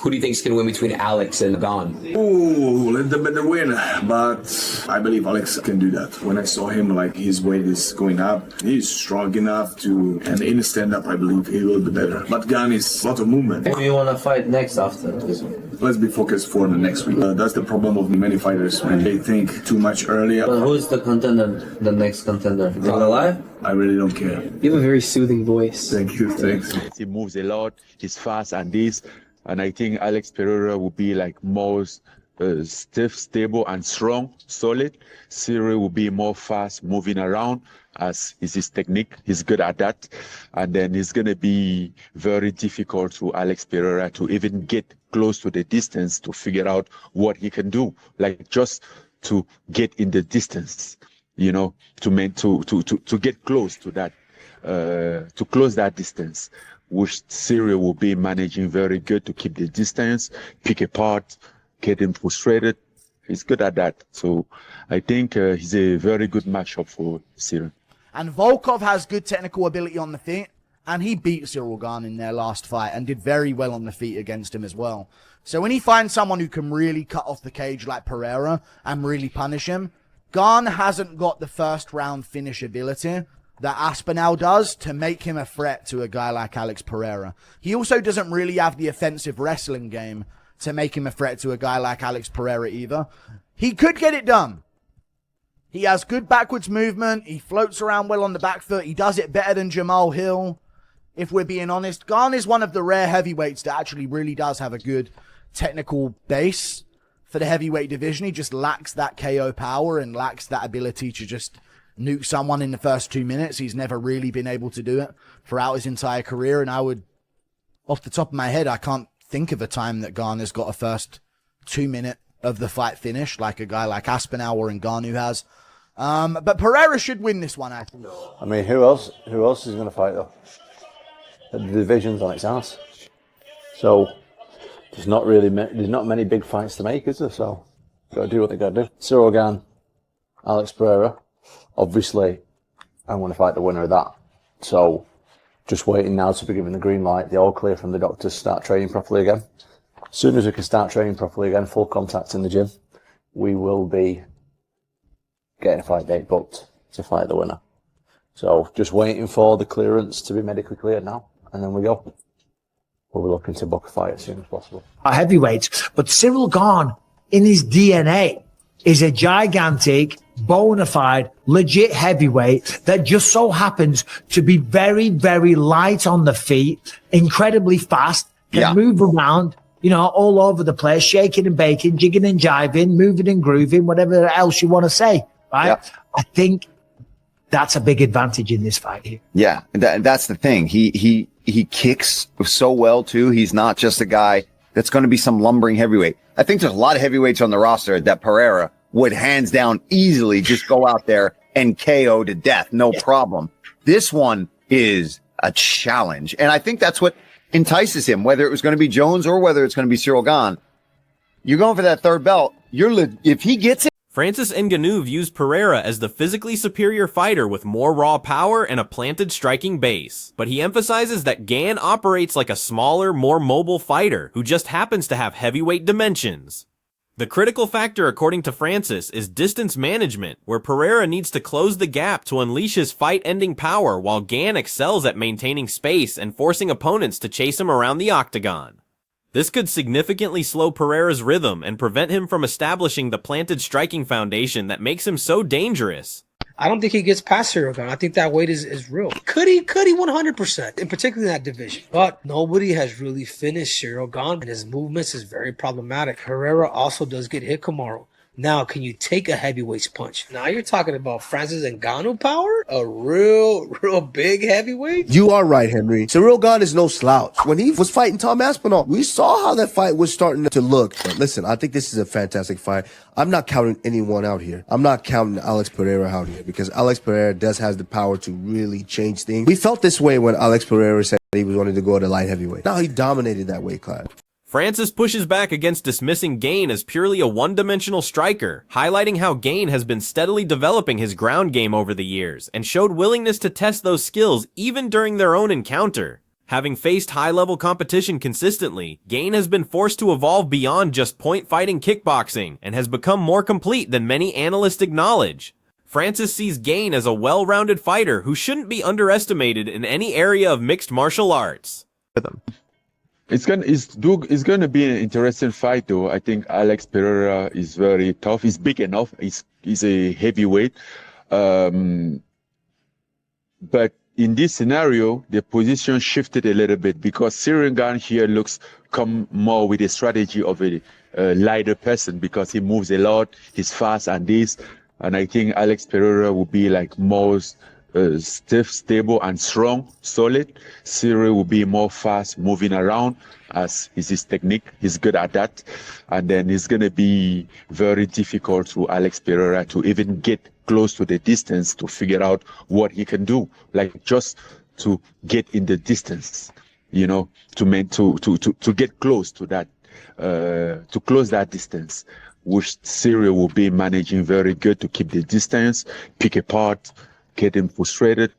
Who do you think is going to win between Alex and Gane? Ooh, let the better win. But I believe Alex can do that. When I saw him, like, his weight is going up. He's strong enough to, and in the stand-up, I believe he will be better. But Gane is a lot of movement. Who do you want to fight next after this one? Let's be focused for the next week. That's the problem of many fighters when they think too much earlier. But who's the contender, the next contender? Is it alive? I really don't care. You have a very soothing voice. Thank you, thanks. He moves a lot, he's fast and this, and I think Alex Pereira will be like more stiff, stable and strong, solid. Ciryl will be more fast, moving around, as is his technique. He's good at that. And then it's going to be very difficult to Alex Pereira to even get close to the distance to figure out what he can do, like just to get in the distance, you know, to get close to that, to close that distance, which Ciryl will be managing very good to keep the distance, pick apart, get him frustrated. He's good at that. So I think he's a very good matchup for Ciryl. And Volkov has good technical ability on the feet, and he beat Ciryl Gane in their last fight and did very well on the feet against him as well. So when he finds someone who can really cut off the cage like Pereira and really punish him, Gane hasn't got the first round finish ability that Aspinall does to make him a threat to a guy like Alex Pereira. He also doesn't really have the offensive wrestling game to make him a threat to a guy like Alex Pereira either. He could get it done. He has good backwards movement. He floats around well on the back foot. He does it better than Jamal Hill, if we're being honest. Gane is one of the rare heavyweights that actually really does have a good technical base for the heavyweight division. He just lacks that KO power and lacks that ability to just nuke someone in the first 2 minutes. He's never really been able to do it throughout his entire career. And I would, off the top of my head, I can't think of a time that Gane has got a first 2 minute of the fight finish like a guy like Aspinall or Ngannou has. But Pereira should win this one, I think. I mean, who else is going to fight though? The division's on its ass. So there's not many big fights to make, is there? So got to do what they got to do. Ciryl Gane, Alex Pereira. Obviously, I'm going to fight the winner of that. So just waiting now to be given the green light, the all clear from the doctors to start training properly again. As soon as we can start training properly again, full contact in the gym, we will be getting a fight date booked to fight the winner. So just waiting for the clearance to be medically cleared now, and then we go. We'll be looking to book a fight as soon as possible. Heavyweights, but Ciryl Gane, in his DNA, is a gigantic, bona fide, legit heavyweight that just so happens to be very, very light on the feet, incredibly fast, can move around, you know, all over the place, shaking and baking, jigging and jiving, moving and grooving, whatever else you want to say, right? Yeah. I think that's a big advantage in this fight here. Yeah, that's the thing. He kicks so well too. He's not just a guy that's going to be some lumbering heavyweight. I think there's a lot of heavyweights on the roster that Pereira would hands down easily just go out there and KO to death, no problem. This one is a challenge, and I think that's what entices him. Whether it was going to be Jones or whether it's going to be Ciryl Gane, you're going for that third belt. If he gets it. Francis Ngannou views Pereira as the physically superior fighter with more raw power and a planted striking base. But he emphasizes that Gane operates like a smaller, more mobile fighter who just happens to have heavyweight dimensions. The critical factor, according to Francis, is distance management, where Pereira needs to close the gap to unleash his fight-ending power while Gane excels at maintaining space and forcing opponents to chase him around the octagon. This could significantly slow Pereira's rhythm and prevent him from establishing the planted striking foundation that makes him so dangerous. I don't think he gets past Ciryl Gane. I think that weight is real. Could he 100%, in particular in that division. But nobody has really finished Ciryl Gane, and his movements is very problematic. Pereira also does get hit tomorrow. Now, can you take a heavyweight's punch? Now you're talking about Francis Ngannou power? A real big heavyweight? You are right, Henry. Ciryl Gane is no slouch. When he was fighting Tom Aspinall, we saw how that fight was starting to look. But listen, I think this is a fantastic fight. I'm not counting anyone out here. I'm not counting Alex Pereira out here because Alex Pereira does have the power to really change things. We felt this way when Alex Pereira said he was wanting to go to light heavyweight. Now he dominated that weight class. Francis pushes back against dismissing Gane as purely a one-dimensional striker, highlighting how Gane has been steadily developing his ground game over the years and showed willingness to test those skills even during their own encounter. Having faced high-level competition consistently, Gane has been forced to evolve beyond just point-fighting kickboxing and has become more complete than many analysts acknowledge. Francis sees Gane as a well-rounded fighter who shouldn't be underestimated in any area of mixed martial arts. It's gonna be an interesting fight, though. I think Alex Pereira is very tough. He's big enough. He's a heavyweight, but in this scenario, the position shifted a little bit because Ciryl Gane here come more with a strategy of a lighter person because he moves a lot, he's fast and this. And I think Alex Pereira will be like more stiff, stable and strong, solid. Ciryl will be more fast, moving around as is his technique. He's good at that. And then it's going to be very difficult to Alex Pereira to even get close to the distance to figure out what he can do, like just to get in the distance, you know, to get close to that, to close that distance, which Ciryl will be managing very good to keep the distance, pick apart, get him frustrated.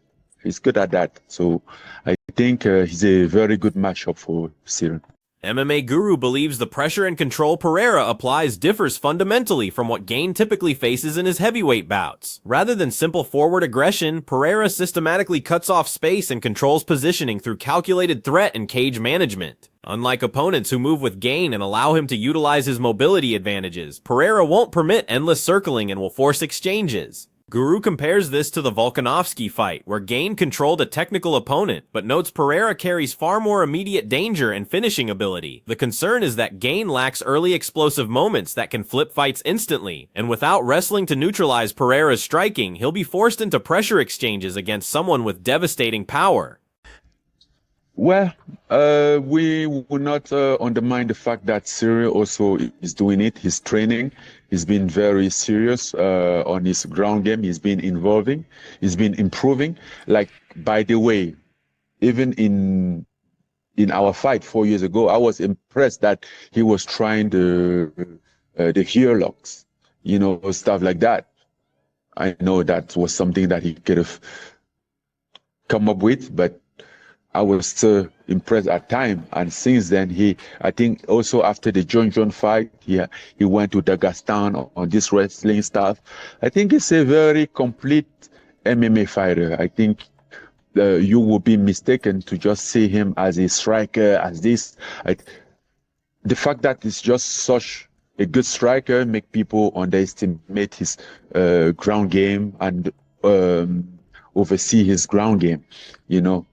He's good at that. So I think he's a very good matchup for Ciryl. MMA Guru believes the pressure and control Pereira applies differs fundamentally from what Gane typically faces in his heavyweight bouts. Rather than simple forward aggression, Pereira systematically cuts off space and controls positioning through calculated threat and cage management. Unlike opponents who move with Gane and allow him to utilize his mobility advantages, Pereira won't permit endless circling and will force exchanges. Guru compares this to the Volkanovski fight, where Gane controlled a technical opponent, but notes Pereira carries far more immediate danger and finishing ability. The concern is that Gane lacks early explosive moments that can flip fights instantly, and without wrestling to neutralize Pereira's striking, he'll be forced into pressure exchanges against someone with devastating power. Well, we will not undermine the fact that Ciryl also is doing it. He's training. He's been very serious on his ground game. He's been involving. He's been improving. Like, by the way, even in our fight 4 years ago, I was impressed that he was trying the heel locks, you know, stuff like that. I know that was something that he could have come up with, but I was so impressed at time, and since then I think also after the John fight, he went to Dagestan on this wrestling stuff. I think it's a very complete MMA fighter. I think you will be mistaken to just see him as a striker, as this. The fact that he's just such a good striker make people underestimate his ground game and oversee his ground game, you know.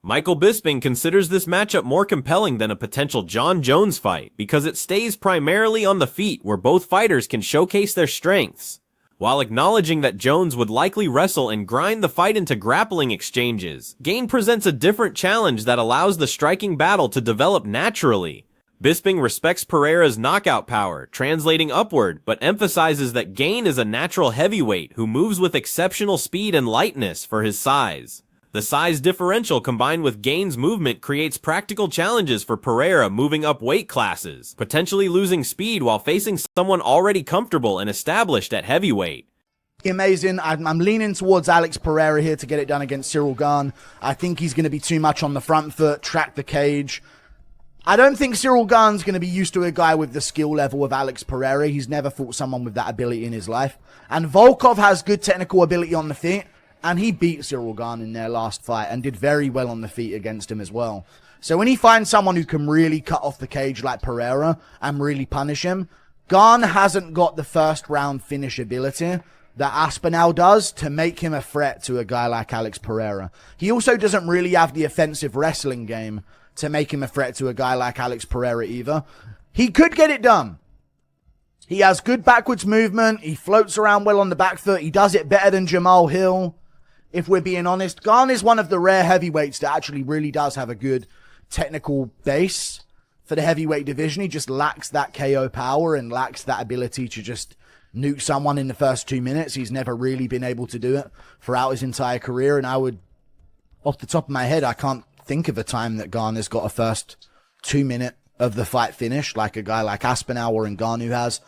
Michael Bisping considers this matchup more compelling than a potential Jon Jones fight because it stays primarily on the feet where both fighters can showcase their strengths. While acknowledging that Jones would likely wrestle and grind the fight into grappling exchanges, Gane presents a different challenge that allows the striking battle to develop naturally. Bisping respects Pereira's knockout power, translating upward, but emphasizes that Gane is a natural heavyweight who moves with exceptional speed and lightness for his size. The size differential combined with Gane's movement creates practical challenges for Pereira moving up weight classes, potentially losing speed while facing someone already comfortable and established at heavyweight. Amazing. I'm leaning towards Alex Pereira here to get it done against Ciryl Gane. I think he's going to be too much on the front foot, track the cage. I don't think Ciryl Gane's going to be used to a guy with the skill level of Alex Pereira. He's never fought someone with that ability in his life. And Volkov has good technical ability on the feet. And he beat Ciryl Gane in their last fight and did very well on the feet against him as well. So when he finds someone who can really cut off the cage like Pereira and really punish him, Gane hasn't got the first round finish ability that Aspinall does to make him a threat to a guy like Alex Pereira. He also doesn't really have the offensive wrestling game to make him a threat to a guy like Alex Pereira either. He could get it done. He has good backwards movement. He floats around well on the back foot. He does it better than Jamal Hill. If we're being honest, Gane is one of the rare heavyweights that actually really does have a good technical base for the heavyweight division. He just lacks that KO power and lacks that ability to just nuke someone in the first 2 minutes. He's never really been able to do it throughout his entire career. And I would, off the top of my head, I can't think of a time that Gane has got a first 2 minute of the fight finished like a guy like Aspinall or Ngannou has.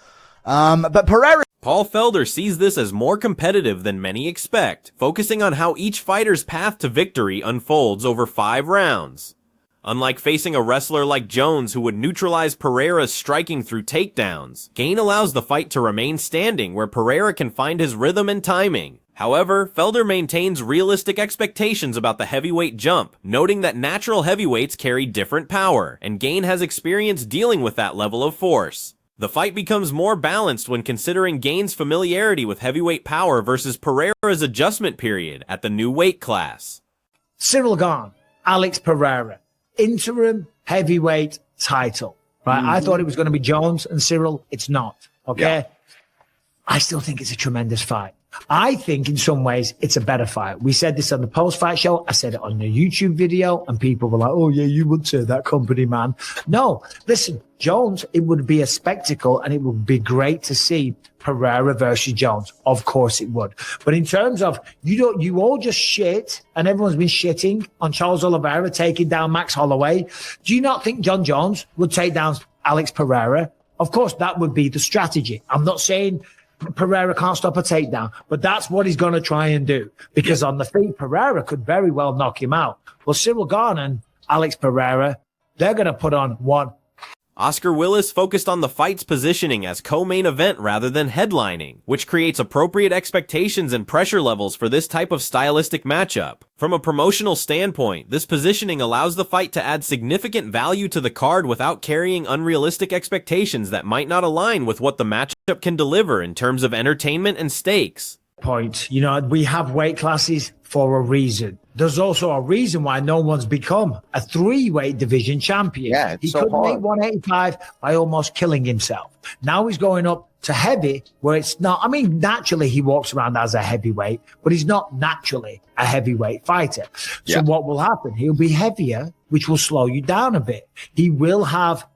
But Pereira Paul Felder sees this as more competitive than many expect, focusing on how each fighter's path to victory unfolds over 5 rounds. Unlike facing a wrestler like Jones who would neutralize Pereira's striking through takedowns, Gane allows the fight to remain standing where Pereira can find his rhythm and timing. However, Felder maintains realistic expectations about the heavyweight jump, noting that natural heavyweights carry different power, and Gane has experience dealing with that level of force. The fight becomes more balanced when considering Gane's familiarity with heavyweight power versus Pereira's adjustment period at the new weight class. Ciryl Gane, Alex Pereira, interim heavyweight title, right? I thought it was going to be Jones and Ciryl. It's not, okay? Yeah. I still think it's a tremendous fight. I think in some ways it's a better fight. We said this on the post-fight show. I said it on the YouTube video, and people were like, oh, yeah, you would say that, company man. No, listen, Jones, it would be a spectacle, and it would be great to see Pereira versus Jones. Of course it would. But in terms of, you all just shit, and everyone's been shitting on Charles Oliveira taking down Max Holloway. Do you not think John Jones would take down Alex Pereira? Of course, that would be the strategy. I'm not saying Pereira can't stop a takedown, but that's what he's going to try and do, because on the feet, Pereira could very well knock him out. Well, Ciryl Gane and Alex Pereira, they're going to put on one. Oscar Willis focused on the fight's positioning as co-main event rather than headlining, which creates appropriate expectations and pressure levels for this type of stylistic matchup. From a promotional standpoint, this positioning allows the fight to add significant value to the card without carrying unrealistic expectations that might not align with what the matchup can deliver in terms of entertainment and stakes. Point. You know, we have weight classes for a reason. There's also a reason why no one's become a 3-weight division champion. Yeah, it's he so couldn't hard. make 185 by almost killing himself. Now he's going up to heavy, where it's not. I mean, naturally he walks around as a heavyweight, but he's not naturally a heavyweight fighter. So what will happen? He'll be heavier, which will slow you down a bit. He will have,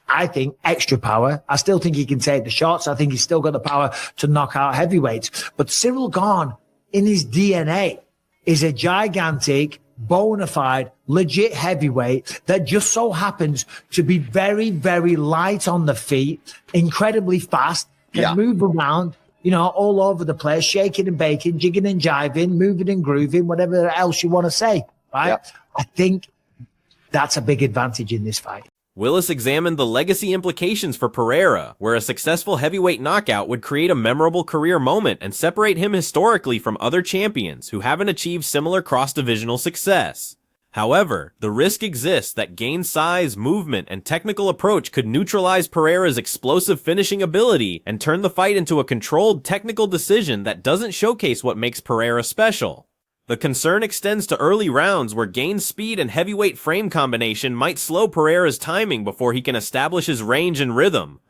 I think, extra power. I still think he can take the shots. I think he's still got the power to knock out heavyweights. But Ciryl Gane, in his DNA, is a gigantic, bona fide, legit heavyweight that just so happens to be very, very light on the feet, incredibly fast, can move around, you know, all over the place, shaking and baking, jigging and jiving, moving and grooving, whatever else you want to say, right? Yeah. I think that's a big advantage in this fight. Willis examined the legacy implications for Pereira, where a successful heavyweight knockout would create a memorable career moment and separate him historically from other champions who haven't achieved similar cross-divisional success. However, the risk exists that Gane's size, movement, and technical approach could neutralize Pereira's explosive finishing ability and turn the fight into a controlled technical decision that doesn't showcase what makes Pereira special. The concern extends to early rounds where Gane's speed and heavyweight frame combination might slow Pereira's timing before he can establish his range and rhythm.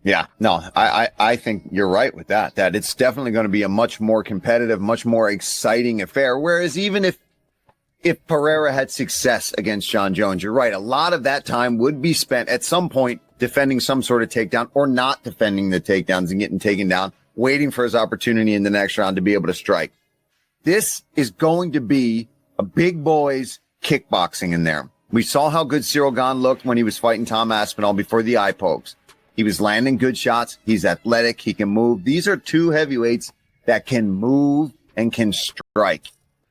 Yeah, no, I think you're right with that it's definitely going to be a much more competitive, much more exciting affair. Whereas even if Pereira had success against John Jones, you're right, a lot of that time would be spent at some point defending some sort of takedown or not defending the takedowns and getting taken down, waiting for his opportunity in the next round to be able to strike. This is going to be a big boys kickboxing in there. We saw how good Ciryl Gane looked when he was fighting Tom Aspinall before the eye pokes. He was landing good shots. He's athletic. He can move. These are two heavyweights that can move and can strike.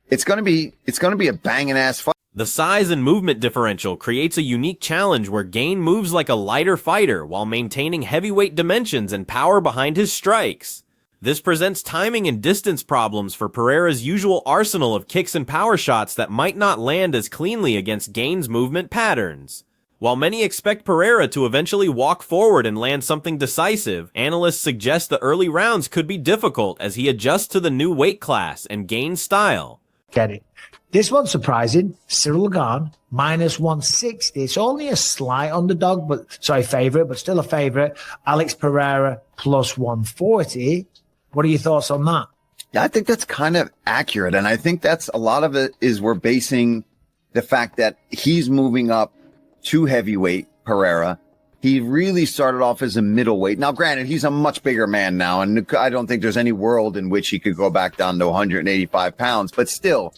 It's going to be a banging ass fight. The size and movement differential creates a unique challenge where Gane moves like a lighter fighter while maintaining heavyweight dimensions and power behind his strikes. This presents timing and distance problems for Pereira's usual arsenal of kicks and power shots that might not land as cleanly against Gane's movement patterns. While many expect Pereira to eventually walk forward and land something decisive, analysts suggest the early rounds could be difficult as he adjusts to the new weight class and Gane's style. Get it. This one's surprising. Ciryl Gane, minus 160. It's only a slight underdog, favorite, but still a favorite. Alex Pereira, plus 140. What are your thoughts on that? Yeah, I think that's kind of accurate. And I think that's a lot of it is we're basing the fact that he's moving up to heavyweight, Pereira. He really started off as a middleweight. Now, granted, he's a much bigger man now, and I don't think there's any world in which he could go back down to 185 pounds. But still,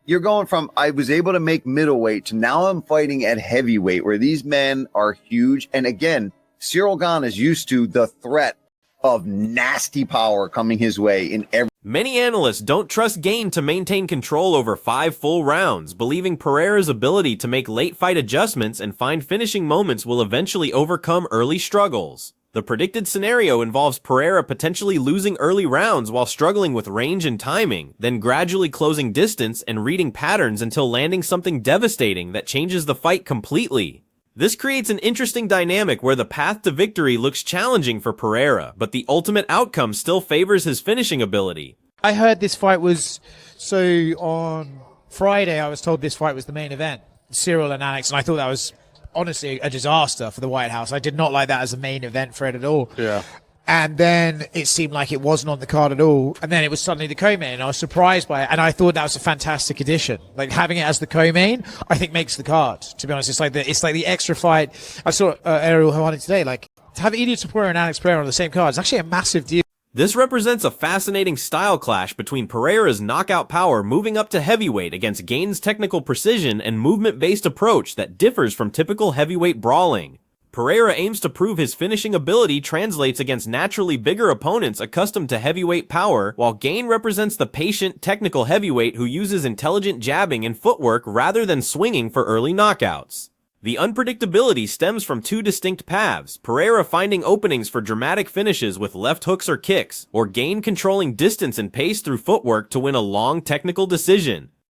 you're going from, I was able to make middleweight to now I'm fighting at heavyweight, where these men are huge. And again, Ciryl Gane is used to the threat of nasty power coming his way in every. Many analysts don't trust Gane to maintain control over 5 full rounds, believing Pereira's ability to make late fight adjustments and find finishing moments will eventually overcome early struggles. The predicted scenario involves Pereira potentially losing early rounds while struggling with range and timing, then gradually closing distance and reading patterns until landing something devastating that changes the fight completely. This creates an interesting dynamic where the path to victory looks challenging for Pereira, but the ultimate outcome still favors his finishing ability. I heard this fight was, so on Friday I was told this fight was the main event, Ciryl and Alex, and I thought that was honestly a disaster for the White House. I did not like that as a main event for it at all. Yeah. And then it seemed like it wasn't on the card at all. And then it was suddenly the co-main, and I was surprised by it. And I thought that was a fantastic addition. Like having it as the co-main, I think makes the card. To be honest, it's like the extra fight. I saw Ariel Helwani today. Like to have Ilia Topuria and Alex Pereira on the same card is actually a massive deal. This represents a fascinating style clash between Pereira's knockout power moving up to heavyweight against Gane's technical precision and movement-based approach that differs from typical heavyweight brawling. Pereira aims to prove his finishing ability translates against naturally bigger opponents accustomed to heavyweight power, while Gane represents the patient, technical heavyweight who uses intelligent jabbing and footwork rather than swinging for early knockouts. The unpredictability stems from 2 distinct paths, Pereira finding openings for dramatic finishes with left hooks or kicks, or Gane controlling distance and pace through footwork to win a long technical decision.